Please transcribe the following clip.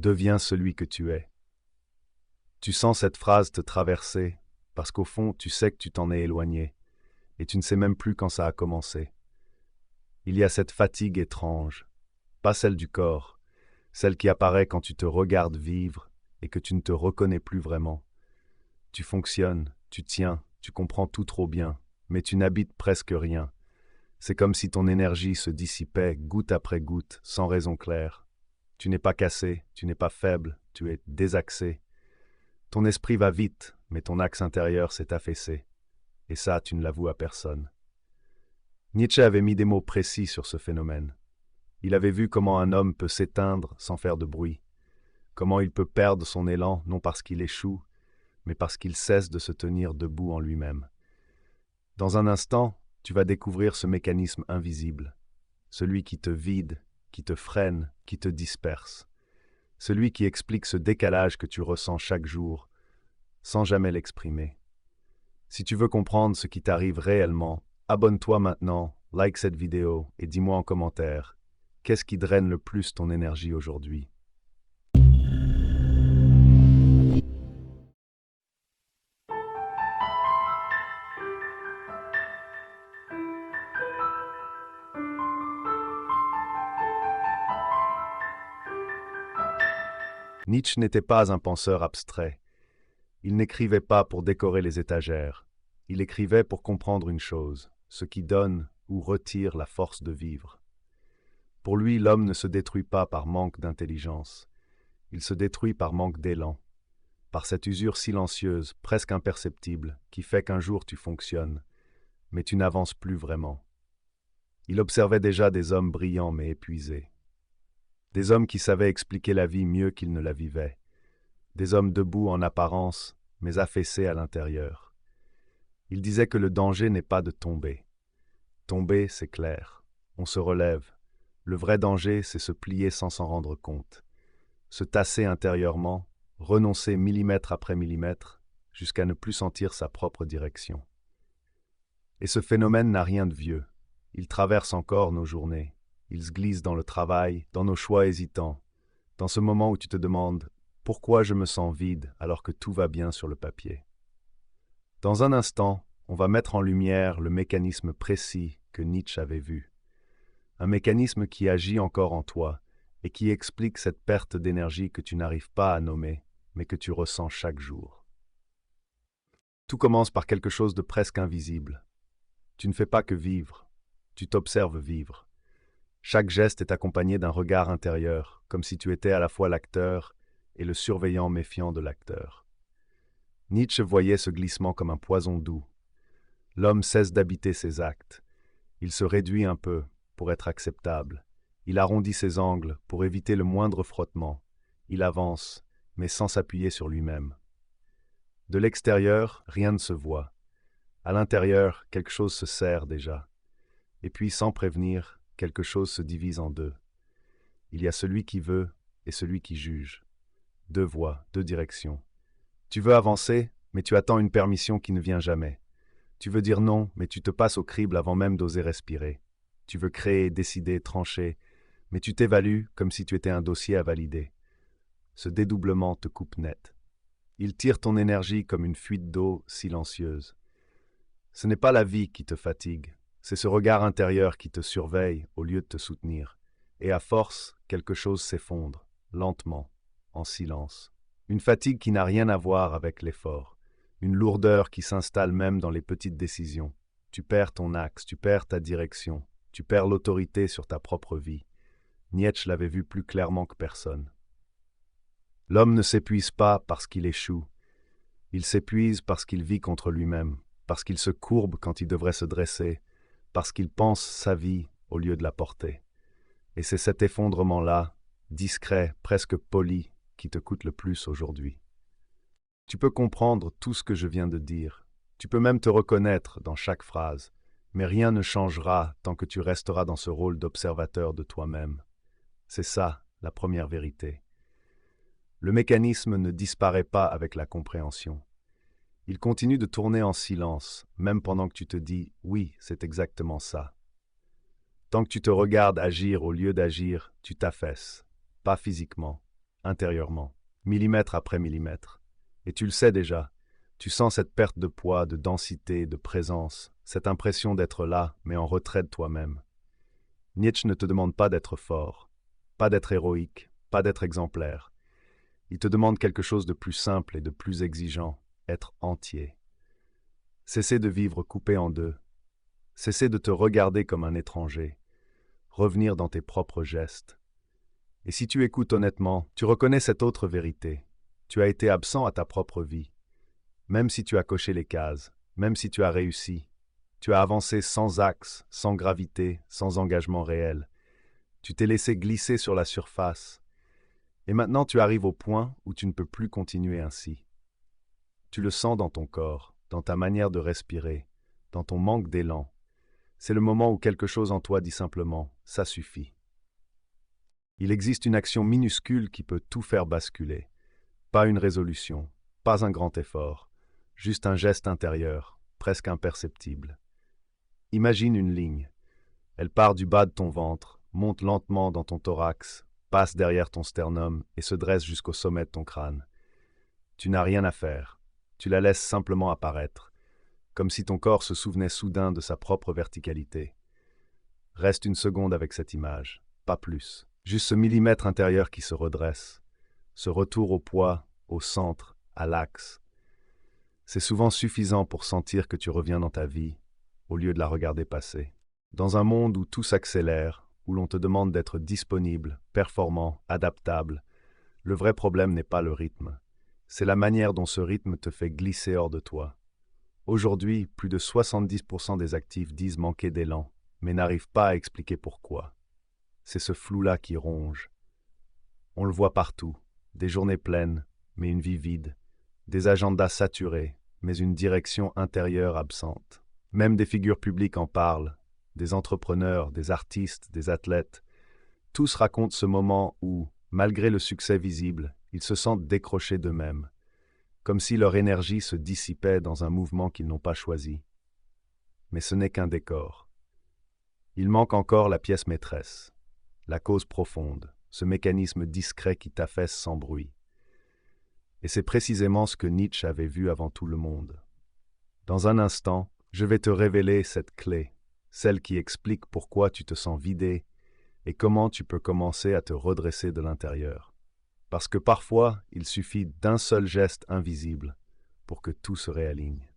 Deviens celui que tu es. Tu sens cette phrase te traverser, parce qu'au fond, tu sais que tu t'en es éloigné, et tu ne sais même plus quand ça a commencé. Il y a cette fatigue étrange, pas celle du corps, celle qui apparaît quand tu te regardes vivre et que tu ne te reconnais plus vraiment. Tu fonctionnes, tu tiens, tu comprends tout trop bien, mais tu n'habites presque rien. C'est comme si ton énergie se dissipait goutte après goutte, sans raison claire. Tu n'es pas cassé, tu n'es pas faible, tu es désaxé. Ton esprit va vite, mais ton axe intérieur s'est affaissé. Et ça, tu ne l'avoues à personne. Nietzsche avait mis des mots précis sur ce phénomène. Il avait vu comment un homme peut s'éteindre sans faire de bruit, comment il peut perdre son élan non parce qu'il échoue, mais parce qu'il cesse de se tenir debout en lui-même. Dans un instant, tu vas découvrir ce mécanisme invisible, celui qui te vide, qui te freine, qui te disperse, celui qui explique ce décalage que tu ressens chaque jour, sans jamais l'exprimer. Si tu veux comprendre ce qui t'arrive réellement, abonne-toi maintenant, like cette vidéo et dis-moi en commentaire, qu'est-ce qui draine le plus ton énergie aujourd'hui? Nietzsche n'était pas un penseur abstrait. Il n'écrivait pas pour décorer les étagères. Il écrivait pour comprendre une chose, ce qui donne ou retire la force de vivre. Pour lui, l'homme ne se détruit pas par manque d'intelligence. Il se détruit par manque d'élan, par cette usure silencieuse, presque imperceptible, qui fait qu'un jour tu fonctionnes, mais tu n'avances plus vraiment. Il observait déjà des hommes brillants mais épuisés. Des hommes qui savaient expliquer la vie mieux qu'ils ne la vivaient. Des hommes debout en apparence, mais affaissés à l'intérieur. Il disait que le danger n'est pas de tomber. Tomber, c'est clair. On se relève. Le vrai danger, c'est se plier sans s'en rendre compte. Se tasser intérieurement, renoncer millimètre après millimètre, jusqu'à ne plus sentir sa propre direction. Et ce phénomène n'a rien de vieux. Il traverse encore nos journées. Il se glisse dans le travail, dans nos choix hésitants, dans ce moment où tu te demandes « Pourquoi je me sens vide alors que tout va bien sur le papier ?» Dans un instant, on va mettre en lumière le mécanisme précis que Nietzsche avait vu. Un mécanisme qui agit encore en toi et qui explique cette perte d'énergie que tu n'arrives pas à nommer, mais que tu ressens chaque jour. Tout commence par quelque chose de presque invisible. Tu ne fais pas que vivre, tu t'observes vivre. Chaque geste est accompagné d'un regard intérieur, comme si tu étais à la fois l'acteur et le surveillant méfiant de l'acteur. Nietzsche voyait ce glissement comme un poison doux. L'homme cesse d'habiter ses actes. Il se réduit un peu pour être acceptable. Il arrondit ses angles pour éviter le moindre frottement. Il avance, mais sans s'appuyer sur lui-même. De l'extérieur, rien ne se voit. À l'intérieur, quelque chose se serre déjà. Et puis, sans prévenir, quelque chose se divise en deux. Il y a celui qui veut et celui qui juge. Deux voies, deux directions. Tu veux avancer, mais tu attends une permission qui ne vient jamais. Tu veux dire non, mais tu te passes au crible avant même d'oser respirer. Tu veux créer, décider, trancher, mais tu t'évalues comme si tu étais un dossier à valider. Ce dédoublement te coupe net. Il tire ton énergie comme une fuite d'eau silencieuse. Ce n'est pas la vie qui te fatigue, c'est ce regard intérieur qui te surveille au lieu de te soutenir. Et à force, quelque chose s'effondre, lentement, en silence. Une fatigue qui n'a rien à voir avec l'effort. Une lourdeur qui s'installe même dans les petites décisions. Tu perds ton axe, tu perds ta direction, tu perds l'autorité sur ta propre vie. Nietzsche l'avait vu plus clairement que personne. L'homme ne s'épuise pas parce qu'il échoue. Il s'épuise parce qu'il vit contre lui-même, parce qu'il se courbe quand il devrait se dresser, parce qu'il pense sa vie au lieu de la porter. Et c'est cet effondrement-là, discret, presque poli, qui te coûte le plus aujourd'hui. Tu peux comprendre tout ce que je viens de dire. Tu peux même te reconnaître dans chaque phrase, mais rien ne changera tant que tu resteras dans ce rôle d'observateur de toi-même. C'est ça, la première vérité. Le mécanisme ne disparaît pas avec la compréhension. Il continue de tourner en silence, même pendant que tu te dis « oui, c'est exactement ça ». Tant que tu te regardes agir au lieu d'agir, tu t'affaisses. Pas physiquement, intérieurement, millimètre après millimètre. Et tu le sais déjà, tu sens cette perte de poids, de densité, de présence, cette impression d'être là, mais en retrait de toi-même. Nietzsche ne te demande pas d'être fort, pas d'être héroïque, pas d'être exemplaire. Il te demande quelque chose de plus simple et de plus exigeant, être entier. Cesser de vivre coupé en deux. Cesser de te regarder comme un étranger. Revenir dans tes propres gestes. Et si tu écoutes honnêtement, tu reconnais cette autre vérité. Tu as été absent à ta propre vie. Même si tu as coché les cases, même si tu as réussi, tu as avancé sans axe, sans gravité, sans engagement réel. Tu t'es laissé glisser sur la surface. Et maintenant tu arrives au point où tu ne peux plus continuer ainsi. Tu le sens dans ton corps, dans ta manière de respirer, dans ton manque d'élan. C'est le moment où quelque chose en toi dit simplement « ça suffit ». Il existe une action minuscule qui peut tout faire basculer. Pas une résolution, pas un grand effort, juste un geste intérieur, presque imperceptible. Imagine une ligne. Elle part du bas de ton ventre, monte lentement dans ton thorax, passe derrière ton sternum et se dresse jusqu'au sommet de ton crâne. Tu n'as rien à faire. Tu la laisses simplement apparaître, comme si ton corps se souvenait soudain de sa propre verticalité. Reste une seconde avec cette image, pas plus. Juste ce millimètre intérieur qui se redresse, ce retour au poids, au centre, à l'axe. C'est souvent suffisant pour sentir que tu reviens dans ta vie, au lieu de la regarder passer. Dans un monde où tout s'accélère, où l'on te demande d'être disponible, performant, adaptable, le vrai problème n'est pas le rythme. C'est la manière dont ce rythme te fait glisser hors de toi. Aujourd'hui, plus de 70% des actifs disent manquer d'élan, mais n'arrivent pas à expliquer pourquoi. C'est ce flou-là qui ronge. On le voit partout, des journées pleines, mais une vie vide, des agendas saturés, mais une direction intérieure absente. Même des figures publiques en parlent, des entrepreneurs, des artistes, des athlètes. Tous racontent ce moment où, malgré le succès visible, ils se sentent décrochés d'eux-mêmes, comme si leur énergie se dissipait dans un mouvement qu'ils n'ont pas choisi. Mais ce n'est qu'un décor. Il manque encore la pièce maîtresse, la cause profonde, ce mécanisme discret qui t'affaisse sans bruit. Et c'est précisément ce que Nietzsche avait vu avant tout le monde. Dans un instant, je vais te révéler cette clé, celle qui explique pourquoi tu te sens vidé et comment tu peux commencer à te redresser de l'intérieur. Parce que parfois, il suffit d'un seul geste invisible pour que tout se réaligne.